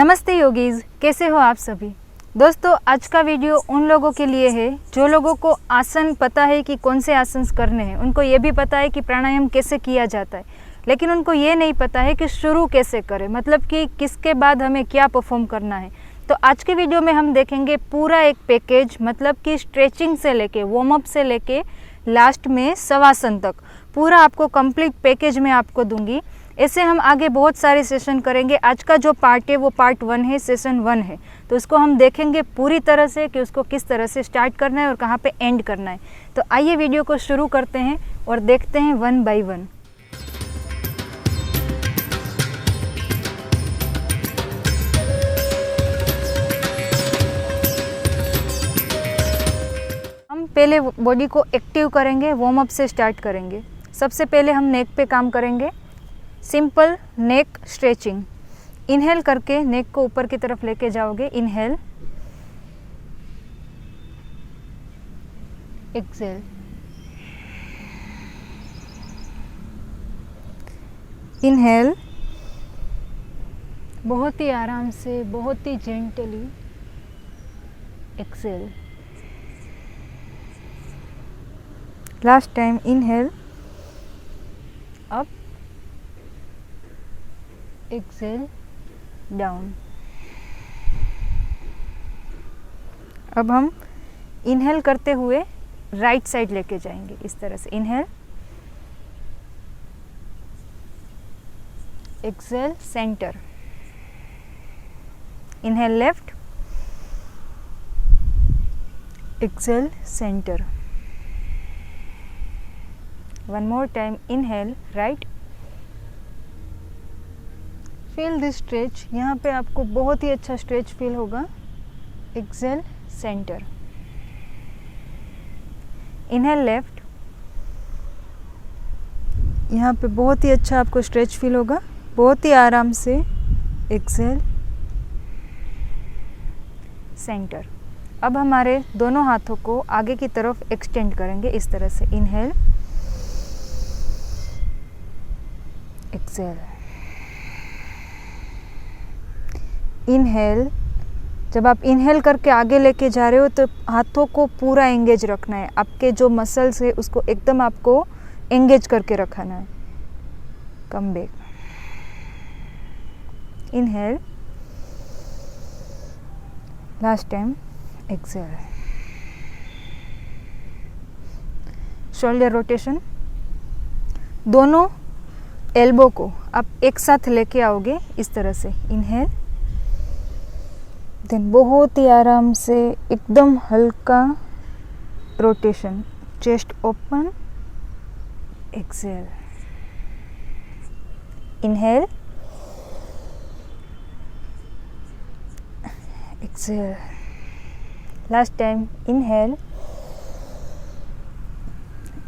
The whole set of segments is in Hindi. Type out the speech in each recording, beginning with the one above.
नमस्ते योगीज, कैसे हो आप सभी। दोस्तों, आज का वीडियो उन लोगों के लिए है जो लोगों को आसन पता है कि कौन से आसन करने हैं। उनको ये भी पता है कि प्राणायाम कैसे किया जाता है, लेकिन उनको ये नहीं पता है कि शुरू कैसे करें, मतलब कि किसके बाद हमें क्या परफॉर्म करना है। तो आज के वीडियो में हम देखेंगे पूरा एक पैकेज, मतलब कि स्ट्रेचिंग से लेके वार्म अप से लेके लास्ट में शवासन तक पूरा आपको कंप्लीट पैकेज में आपको दूंगी। ऐसे हम आगे बहुत सारे सेशन करेंगे। आज का जो पार्ट है वो पार्ट 1 है, सेशन 1 है, तो इसको हम देखेंगे पूरी तरह से कि उसको किस तरह से स्टार्ट करना है और कहाँ पे एंड करना है। तो आइए वीडियो को शुरू करते हैं और देखते हैं 1 बाय 1। हम पहले बॉडी को एक्टिव करेंगे, वार्म अप से स्टार्ट करेंगे। सबसे पहले हम नेक पे काम करेंगे। सिंपल नेक स्ट्रेचिंग। इनहेल करके नेक को ऊपर की तरफ लेके जाओगे। इनहेल, एक्सेल, इनहेल, बहुत ही आराम से, बहुत ही gently, exhale. Last time, inhale, up, exhale, down. अब हम इनहेल करते हुए राइट साइड लेके जाएंगे इस तरह से। Inhale, exhale, centre. Inhale left, exhale, centre. One more time. Inhale right, feel this stretch. यहाँ पे आपको बहुत ही अच्छा स्ट्रेच फील होगा। Exhale, centre. इनहेल लेफ्ट, यहाँ पे बहुत ही अच्छा आपको स्ट्रेच फील होगा, बहुत ही आराम से। Exhale, centre. अब हमारे दोनों हाथों को आगे की तरफ एक्सटेंड करेंगे इस तरह से। Inhale, exhale, inhale. जब आप इनहेल करके आगे लेके जा रहे हो तो हाथों को पूरा एंगेज रखना है। आपके जो मसल्स है उसको एकदम आपको एंगेज करके रखना है। Come back. Inhale, last time, exhale. Shoulder rotation. दोनों एल्बो को आप एक साथ लेके आओगे इस तरह से। इनहेल, देन बहुत ही आराम से एकदम हल्का rotation. Chest open, exhale. Inhale, exhale. Last time. Inhale,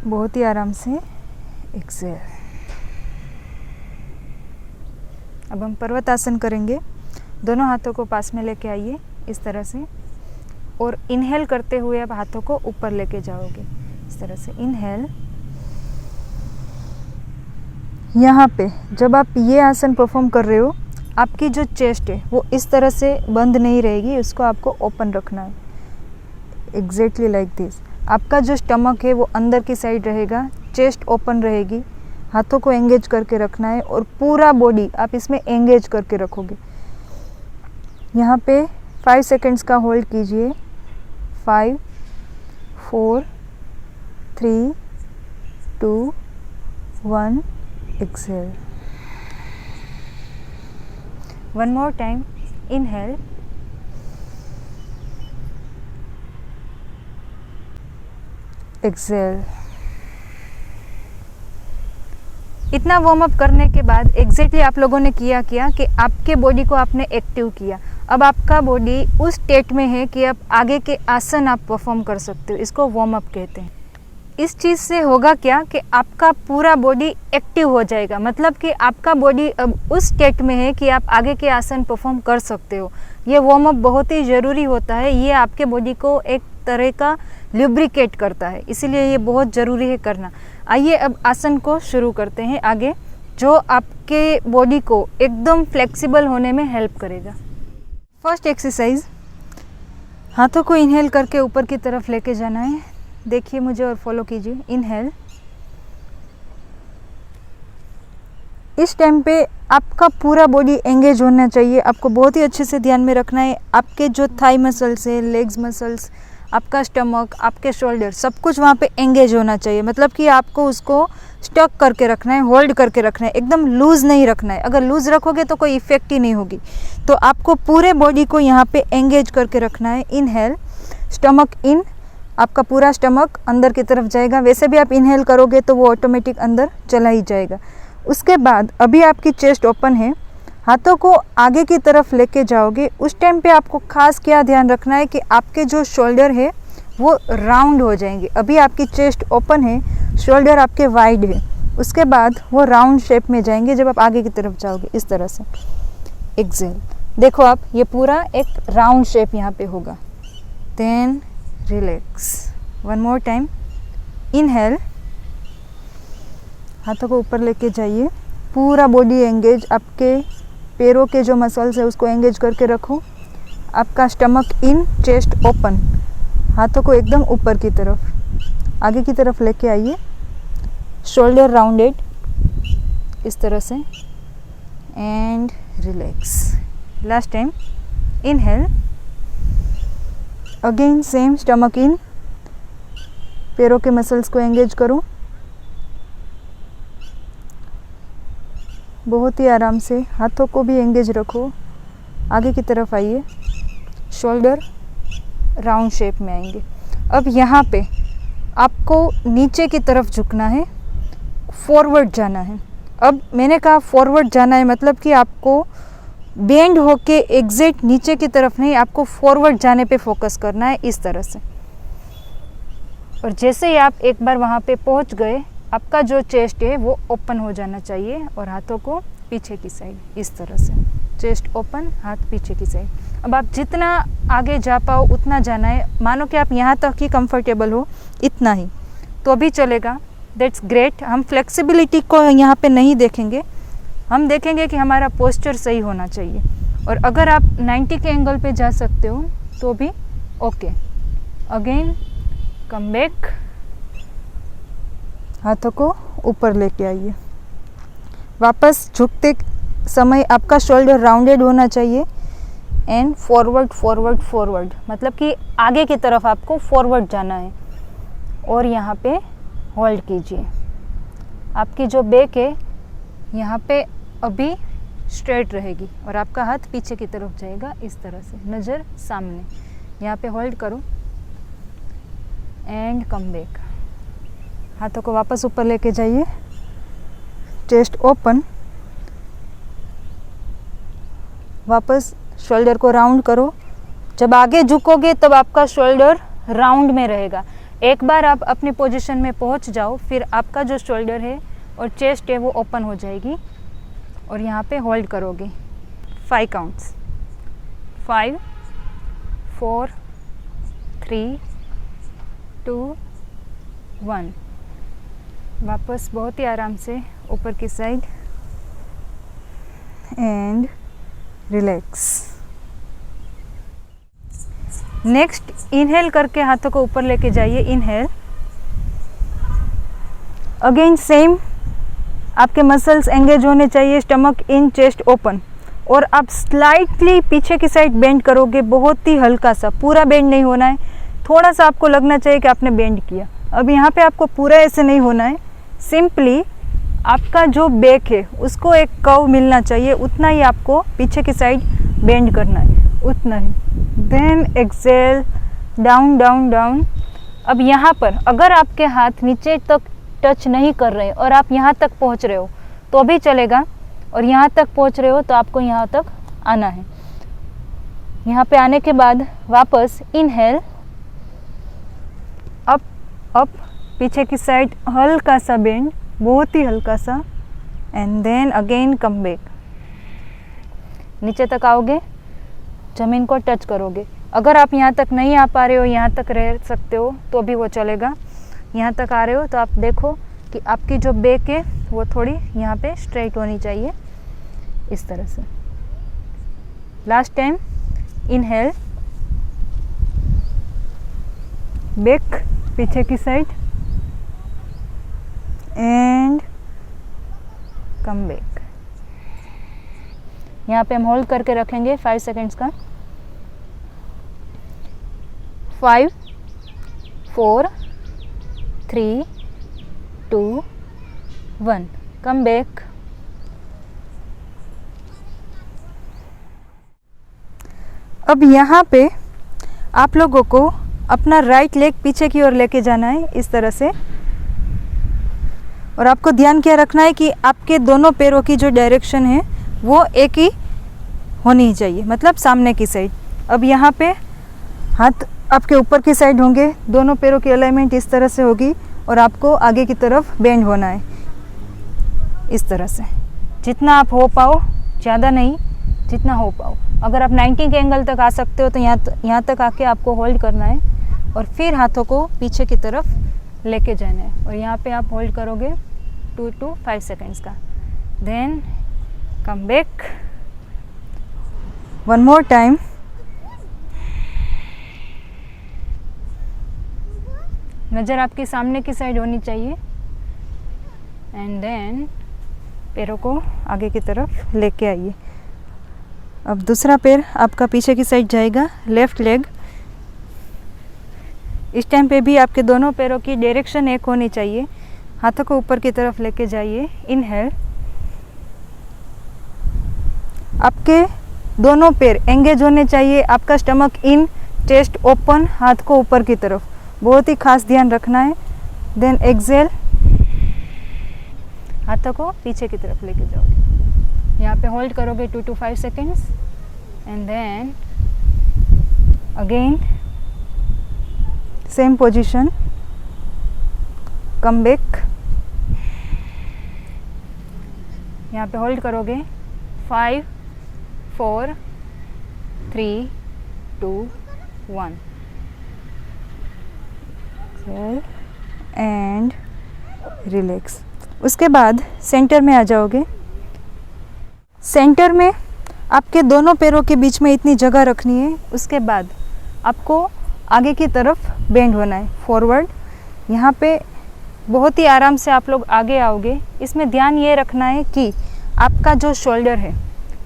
बहुत ही आराम से, एक्सेल। अब हम पर्वतासन करेंगे। दोनों हाथों को पास में लेके आइए इस तरह से, और इनहेल करते हुए आप हाथों को ऊपर लेके जाओगे इस तरह से। इनहेल। यहाँ पे जब आप ये आसन परफॉर्म कर रहे हो, आपकी जो चेस्ट है वो इस तरह से बंद नहीं रहेगी, उसको आपको ओपन रखना है। Exactly like this. आपका जो स्टमक है वो अंदर की साइड रहेगा, चेस्ट ओपन रहेगी। हाथों को एंगेज करके रखना है और पूरा बॉडी आप इसमें एंगेज करके रखोगे। यहाँ पे 5 सेकेंड्स का होल्ड कीजिए। 5, 4, 3, 2, 1, exhale. One more time. Inhale, exhale. इतना वार्म अप करने के बाद एग्जैक्टली आप लोगों ने किया कि आपके बॉडी को आपने एक्टिव किया। अब आपका बॉडी उस स्टेट में है कि आप आगे के आसन आप परफॉर्म कर सकते हो। इसको वार्म अप कहते हैं। इस चीज़ से होगा क्या कि आपका पूरा बॉडी एक्टिव हो जाएगा, मतलब कि आपका बॉडी अब उस स्टेट में है कि आप आगे के आसन परफॉर्म कर सकते हो। ये वार्म अप बहुत ही ज़रूरी होता है। ये आपके बॉडी को एक तरह का ल्यूब्रिकेट करता है, इसीलिए ये बहुत ज़रूरी है करना। आइए अब आसन को शुरू करते हैं आगे, जो आपके बॉडी को एकदम फ्लेक्सिबल होने में हेल्प करेगा। फर्स्ट एक्सरसाइज, हाथों को इनहेल करके ऊपर की तरफ लेके जाना है। देखिए मुझे और फॉलो कीजिए। इनहेल, इस टाइम पे आपका पूरा बॉडी एंगेज होना चाहिए। आपको बहुत ही अच्छे से ध्यान में रखना है, आपके जो थाई मसल्स है, लेग्स मसल्स, आपका स्टमक, आपके शोल्डर, सब कुछ वहाँ पे एंगेज होना चाहिए। मतलब कि आपको उसको स्टक करके रखना है, होल्ड करके रखना है, एकदम लूज़ नहीं रखना है। अगर लूज़ रखोगे तो कोई इफेक्ट ही नहीं होगी। तो आपको पूरे बॉडी को यहाँ पे एंगेज करके रखना है। इनहेल, स्टमक इन, आपका पूरा स्टमक अंदर की तरफ जाएगा। वैसे भी आप इनहेल करोगे तो वो ऑटोमेटिक अंदर चला ही जाएगा। उसके बाद अभी आपकी चेस्ट ओपन है, हाथों को आगे की तरफ लेके जाओगे। उस टाइम पे आपको खास क्या ध्यान रखना है कि आपके जो शोल्डर है वो राउंड हो जाएंगे। अभी आपकी चेस्ट ओपन है, शोल्डर आपके वाइड है, उसके बाद वो राउंड शेप में जाएंगे जब आप आगे की तरफ जाओगे, इस तरह से। एक्सेल, देखो आप, ये पूरा एक राउंड शेप यहाँ पे होगा। Then relax, one more time. Inhale, हाथों को ऊपर लेके जाइए, पूरा बॉडी एंगेज, आपके पैरों के जो मसल्स है उसको एंगेज करके रखो। आपका स्टमक इन, चेस्ट ओपन, हाथों को एकदम ऊपर की तरफ आगे की तरफ लेके आइए। शोल्डर राउंडेड, इस तरह से। And relax, last time. Inhale, again same, stomach इन, पैरों के मसल्स को एंगेज करो, बहुत ही आराम से। हाथों को भी एंगेज रखो, आगे की तरफ आइए, शोल्डर राउंड शेप में आएंगे। अब यहाँ पे आपको नीचे की तरफ झुकना है, फॉरवर्ड जाना है। अब मैंने कहा फॉरवर्ड जाना है, मतलब कि आपको बेंड होके एग्जैक्ट नीचे की तरफ नहीं, आपको फॉरवर्ड जाने पे फोकस करना है, इस तरह से। और जैसे ही आप एक बार वहाँ पे पहुँच गए, आपका जो चेस्ट है वो ओपन हो जाना चाहिए और हाथों को पीछे की साइड, इस तरह से। चेस्ट ओपन, हाथ पीछे की साइड। अब आप जितना आगे जा पाओ उतना जाना है। मानो कि आप यहाँ तक ही कंफर्टेबल हो, इतना ही तो भी चलेगा। That's great. हम फ्लेक्सिबिलिटी को यहाँ पे नहीं देखेंगे, हम देखेंगे कि हमारा पोस्चर सही होना चाहिए। और अगर आप 90 के एंगल पे जा सकते हो तो भी ओके। अगेन कम बैक, हाथों को ऊपर लेके आइए। वापस झुकते समय आपका शोल्डर राउंडेड होना चाहिए। एंड फॉरवर्ड फॉरवर्ड फॉरवर्ड, मतलब कि आगे की तरफ आपको फॉरवर्ड जाना है। और यहाँ पे होल्ड कीजिए। आपकी जो बैक है यहाँ पे अभी स्ट्रेट रहेगी और आपका हाथ पीछे की तरफ जाएगा, इस तरह से, नज़र सामने। यहाँ पे होल्ड करो एंड कम बैक। हाथों को वापस ऊपर लेके जाइए, चेस्ट ओपन, वापस शोल्डर को राउंड करो। जब आगे झुकोगे तब आपका शोल्डर राउंड में रहेगा। एक बार आप अपनी पोजीशन में पहुंच जाओ, फिर आपका जो शोल्डर है और चेस्ट है वो ओपन हो जाएगी और यहाँ पे होल्ड करोगे 5 काउंट्स, 5 4 3 2 1। वापस बहुत ही आराम से ऊपर की side and relax. Next inhale करके हाथों को ऊपर लेके जाइए। इनहेल, अगेन सेम, आपके मसल्स एंगेज होने चाहिए। स्टमक इन, चेस्ट ओपन। और आप स्लाइटली पीछे की साइड बेंड करोगे, बहुत ही हल्का सा, पूरा बेंड नहीं होना है। थोड़ा सा आपको लगना चाहिए कि आपने बेंड किया। अब यहाँ पे आपको पूरा ऐसे नहीं होना है, सिंपली आपका जो बैक है उसको एक कर्व मिलना चाहिए, उतना ही आपको पीछे की साइड बेंड करना है, उतना ही। Then exhale, down down down. अब यहाँ पर अगर आपके हाथ नीचे तक टच नहीं कर रहे और आप यहाँ तक पहुँच रहे हो तो भी चलेगा, और यहाँ तक पहुँच रहे हो तो आपको यहाँ तक आना है। यहाँ पे आने के बाद वापस इनहेल, अप अप, पीछे की साइड हल्का सा बेंड, बहुत ही हल्का सा, and then again come back. नीचे तक आओगे, ज़मीन को टच करोगे। अगर आप यहाँ तक नहीं आ पा रहे हो, यहाँ तक रह सकते हो तो भी वो चलेगा। यहाँ तक आ रहे हो तो आप देखो कि आपकी जो बैक है वो थोड़ी यहाँ पे स्ट्रेट होनी चाहिए, इस तरह से। लास्ट टाइम इनहेल, बैक पीछे की साइड एंड कम बैक। यहाँ पे हम होल्ड करके रखेंगे 5 सेकेंड्स का। 5 4 3 2 1, कम बैक। अब यहाँ पे आप लोगों को अपना राइट लेग पीछे की ओर लेके जाना है इस तरह से, और आपको ध्यान क्या रखना है कि आपके दोनों पैरों की जो डायरेक्शन है वो एक ही होनी चाहिए, मतलब सामने की साइड। अब यहाँ पे हाथ आपके ऊपर की साइड होंगे, दोनों पैरों की अलाइनमेंट इस तरह से होगी और आपको आगे की तरफ बेंड होना है इस तरह से। जितना आप हो पाओ, ज़्यादा नहीं, जितना हो पाओ। अगर आप 90 के एंगल तक आ सकते हो तो यहाँ तक आके आपको होल्ड करना है और फिर हाथों को पीछे की तरफ लेके जाना है, और यहाँ पे आप होल्ड करोगे 2 to 5 सेकेंड्स का। Then come back, one more time. नज़र आपकी सामने की साइड होनी चाहिए एंड देन पैरों को आगे की तरफ लेके आइए। अब दूसरा पैर आपका पीछे की साइड जाएगा, लेफ़्ट लेग। इस टाइम पे भी आपके दोनों पैरों की डायरेक्शन एक होनी चाहिए। हाथों को ऊपर की तरफ लेके जाइए, इनहेल। आपके दोनों पैर एंगेज होने चाहिए, आपका स्टमक इन, चेस्ट ओपन, हाथ को ऊपर की तरफ, बहुत ही खास ध्यान रखना है। देन एक्सेल, हाथों को पीछे की तरफ लेके जाओगे। यहाँ पे होल्ड करोगे 2 to 5 seconds and then again same position, come back. यहाँ पे होल्ड करोगे 5 4 3 2 1 एंड रिलैक्स। उसके बाद सेंटर में आ जाओगे। सेंटर में आपके दोनों पैरों के बीच में इतनी जगह रखनी है। उसके बाद आपको आगे की तरफ बेंड होना है, फॉरवर्ड। यहाँ पे बहुत ही आराम से आप लोग आगे आओगे। इसमें ध्यान ये रखना है कि आपका जो शोल्डर है,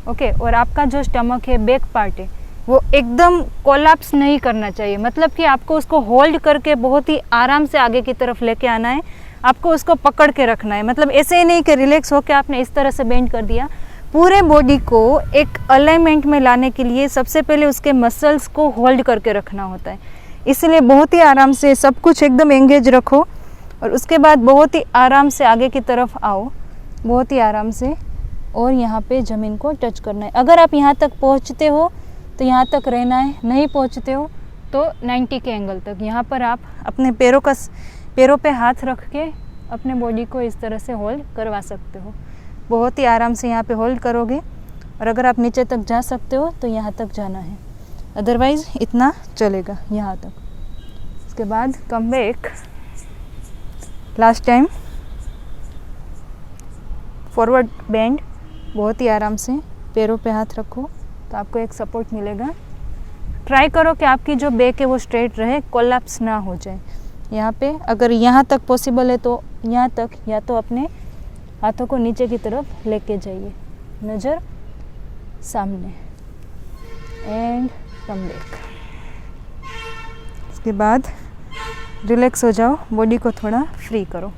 ओके, और आपका जो स्टमक है, बैक पार्ट है, वो एकदम कोलैप्स नहीं करना चाहिए। मतलब कि आपको उसको होल्ड करके बहुत ही आराम से आगे की तरफ लेके आना है। आपको उसको पकड़ के रखना है, मतलब ऐसे ही नहीं कि रिलैक्स होकर आपने इस तरह से बेंड कर दिया। पूरे बॉडी को एक अलाइनमेंट में लाने के लिए सबसे पहले उसके मसल्स को होल्ड करके रखना होता है। इसलिए बहुत ही आराम से सब कुछ एकदम एंगेज रखो और उसके बाद बहुत ही आराम से आगे की तरफ आओ, बहुत ही आराम से, और यहाँ पे ज़मीन को टच करना है। अगर आप यहाँ तक पहुँचते हो तो यहाँ तक रहना है, नहीं पहुँचते हो तो 90 के एंगल तक। यहाँ पर आप अपने पैरों पे हाथ रख के अपने बॉडी को इस तरह से होल्ड करवा सकते हो। बहुत ही आराम से यहाँ पे होल्ड करोगे, और अगर आप नीचे तक जा सकते हो तो यहाँ तक जाना है, अदरवाइज़ इतना चलेगा यहाँ तक। उसके बाद come back, last time forward bend. बहुत ही आराम से पैरों पे हाथ रखो तो आपको एक सपोर्ट मिलेगा। ट्राई करो कि आपकी जो बैक है वो स्ट्रेट रहे, कोलैप्स ना हो जाए। यहाँ पे अगर यहाँ तक पॉसिबल है तो यहाँ तक, या तो अपने हाथों को नीचे की तरफ लेके जाइए, नज़र सामने, एंड कम बैक। इसके बाद रिलैक्स हो जाओ, बॉडी को थोड़ा फ्री करो।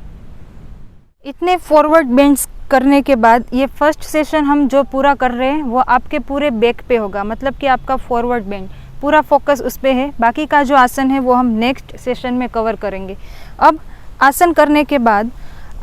इतने फॉरवर्ड बेंड्स करने के बाद ये फर्स्ट सेशन हम जो पूरा कर रहे हैं वो आपके पूरे बैक पे होगा, मतलब कि आपका फॉरवर्ड बेंड पूरा फोकस उस पे है। बाकी का जो आसन है वो हम नेक्स्ट सेशन में कवर करेंगे। अब आसन करने के बाद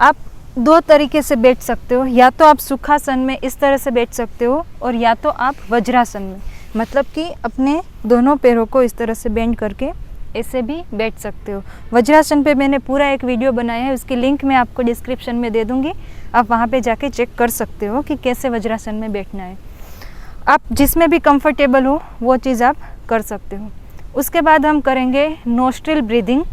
आप दो तरीके से बैठ सकते हो, या तो आप सुखासन में इस तरह से बैठ सकते हो, और या तो आप वज्रासन में, मतलब कि अपने दोनों पैरों को इस तरह से बेंड करके ऐसे भी बैठ सकते हो। वज्रासन पे मैंने पूरा एक वीडियो बनाया है, उसकी लिंक मैं आपको डिस्क्रिप्शन में दे दूँगी, आप वहाँ पे जाके चेक कर सकते हो कि कैसे वज्रासन में बैठना है। आप जिसमें भी कंफर्टेबल हो वो चीज़ आप कर सकते हो। उसके बाद हम करेंगे नोस्ट्रिल ब्रीदिंग।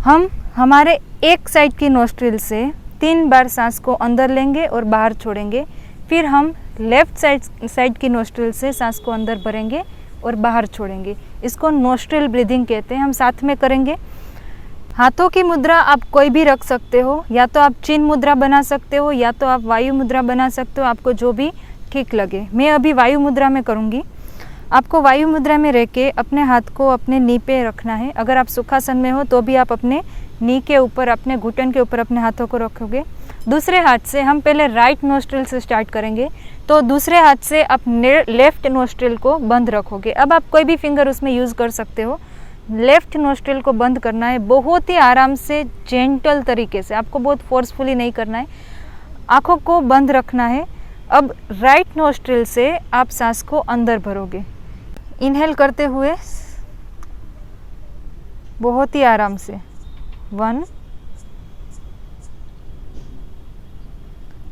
हम हमारे एक साइड की नोस्ट्रिल से 3 बार सांस को अंदर लेंगे और बाहर छोड़ेंगे। फिर हम लेफ़्ट साइड की नोस्ट्रिल से सांस को अंदर भरेंगे और बाहर छोड़ेंगे। इसको नोस्ट्रिल ब्रीदिंग कहते हैं। हम साथ में करेंगे। हाथों की मुद्रा आप कोई भी रख सकते हो, या तो आप चिन्ह मुद्रा बना सकते हो या तो आप वायु मुद्रा बना सकते हो, आपको जो भी ठीक लगे। मैं अभी वायु मुद्रा में करूँगी। आपको वायु मुद्रा में रह के अपने हाथ को अपने नी पे रखना है। अगर आप सुखासन में हो तो भी आप अपने नी के ऊपर, अपने घुटन के ऊपर अपने हाथों को रखोगे। दूसरे हाथ से हम पहले राइट नोस्ट्रिल से स्टार्ट करेंगे, तो दूसरे हाथ से आप लेफ्ट नोस्ट्रिल को बंद रखोगे। अब आप कोई भी फिंगर उसमें यूज़ कर सकते हो। लेफ्ट नोस्ट्रिल को बंद करना है, बहुत ही आराम से, जेंटल तरीके से, आपको बहुत फोर्सफुली नहीं करना है। आँखों को बंद रखना है। अब राइट नोस्ट्रिल से आप सांस को अंदर भरोगे, इनहेल करते हुए बहुत ही आराम से। 1,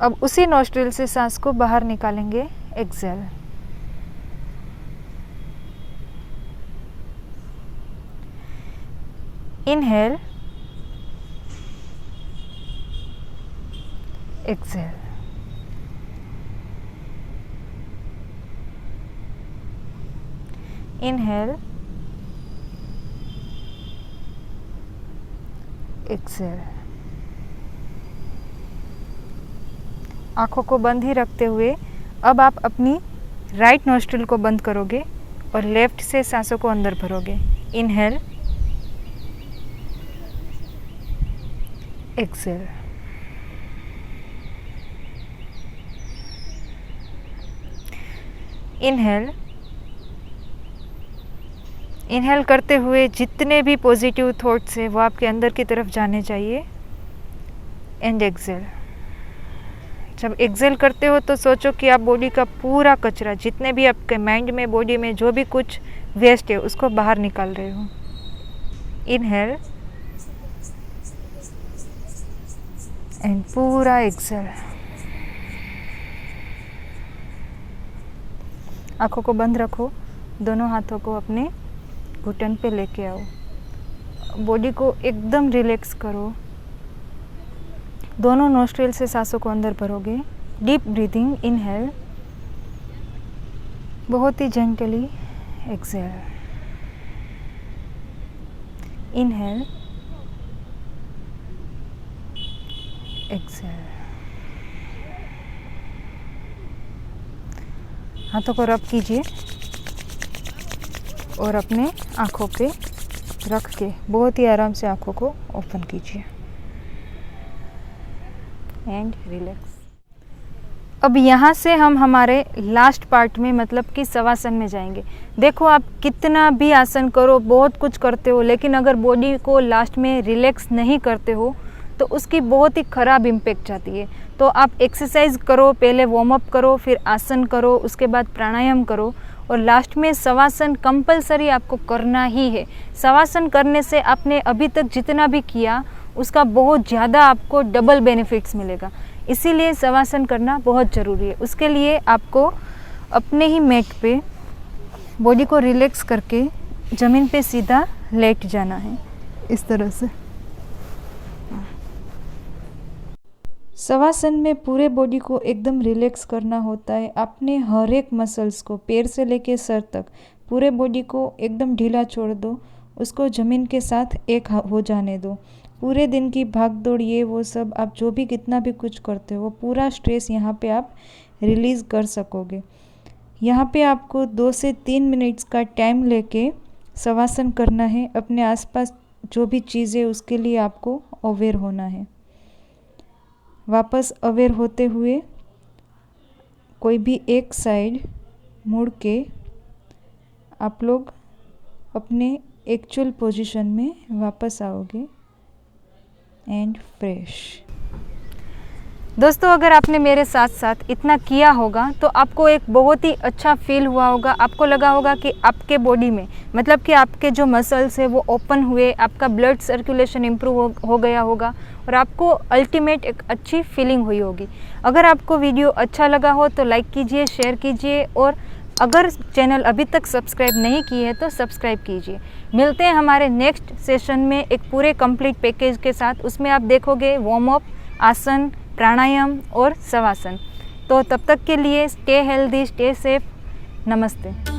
अब उसी नोस्ट्रिल से सांस को बाहर निकालेंगे, exhale. Inhale, exhale. Inhale, exhale. आँखों को बंद ही रखते हुए अब आप अपनी राइट नोस्ट्रिल को बंद करोगे और लेफ्ट से सांसों को अंदर भरोगे। Inhale, exhale. इनहेल, इनहेल करते हुए जितने भी पॉजिटिव थॉट्स है वो आपके अंदर की तरफ जाने चाहिए। And Excel. जब एक्सेल करते हो तो सोचो कि आप बॉडी का पूरा कचरा, जितने भी आपके माइंड में, बॉडी में जो भी कुछ वेस्ट है, उसको बाहर निकाल रहे हो। इनहेल एंड पूरा एक्सेल। आँखों को बंद रखो, दोनों हाथों को अपने घुटन पे लेके आओ, बॉडी को एकदम रिलैक्स करो। दोनों नोस्ट्रिल से सांसों को अंदर भरोगे। डीप ब्रीदिंग, इनहेल, बहुत ही जेंटली, एक्सेल। Inhale, exhale. हाथों को रब कीजिए और अपने आँखों पे रख के बहुत ही आराम से आँखों को ओपन कीजिए एंड रिलैक्स। अब यहाँ से हम हमारे लास्ट पार्ट में, मतलब कि शवासन में जाएंगे। देखो, आप कितना भी आसन करो, बहुत कुछ करते हो, लेकिन अगर बॉडी को लास्ट में रिलैक्स नहीं करते हो तो उसकी बहुत ही ख़राब इम्पैक्ट जाती है। तो आप एक्सरसाइज करो, पहले वार्म अप करो, फिर आसन करो, उसके बाद प्राणायाम करो और लास्ट में शवासन कंपलसरी आपको करना ही है। शवासन करने से आपने अभी तक जितना भी किया उसका बहुत ज़्यादा आपको डबल बेनिफिट्स मिलेगा। इसीलिए शवासन करना बहुत ज़रूरी है। उसके लिए आपको अपने ही मैट पे बॉडी को रिलैक्स करके ज़मीन पे सीधा लेट जाना है, इस तरह से। शवासन में पूरे बॉडी को एकदम रिलैक्स करना होता है। अपने हर एक मसल्स को, पैर से लेके सर तक, पूरे बॉडी को एकदम ढीला छोड़ दो, उसको ज़मीन के साथ एक हो जाने दो। पूरे दिन की भाग दौड़, ये वो सब, आप जो भी कितना भी कुछ करते हो, वो पूरा स्ट्रेस यहाँ पे आप रिलीज़ कर सकोगे। यहाँ पे आपको 2 से 3 मिनट्स का टाइम लेके शवासन करना है। अपने आसपास जो भी चीज़ें, उसके लिए आपको अवेयर होना है। वापस अवेयर होते हुए कोई भी एक साइड मुड़ के आप लोग अपने एक्चुअल पोजीशन में वापस आओगे एंड फ्रेश। दोस्तों, अगर आपने मेरे साथ साथ इतना किया होगा तो आपको एक बहुत ही अच्छा फील हुआ होगा। आपको लगा होगा कि आपके बॉडी में, मतलब कि आपके जो मसल्स है वो ओपन हुए, आपका ब्लड सर्कुलेशन इम्प्रूव हो गया होगा और आपको अल्टीमेट एक अच्छी फीलिंग हुई होगी। अगर आपको वीडियो अच्छा लगा हो तो लाइक कीजिए, शेयर कीजिए और अगर चैनल अभी तक सब्सक्राइब नहीं किए है तो सब्सक्राइब कीजिए। मिलते हैं हमारे नेक्स्ट सेशन में एक पूरे कंप्लीट पैकेज के साथ। उसमें आप देखोगे वार्म अप, आसन, प्राणायाम और शवासन। तो तब तक के लिए स्टे हेल्दी, स्टे सेफ। नमस्ते।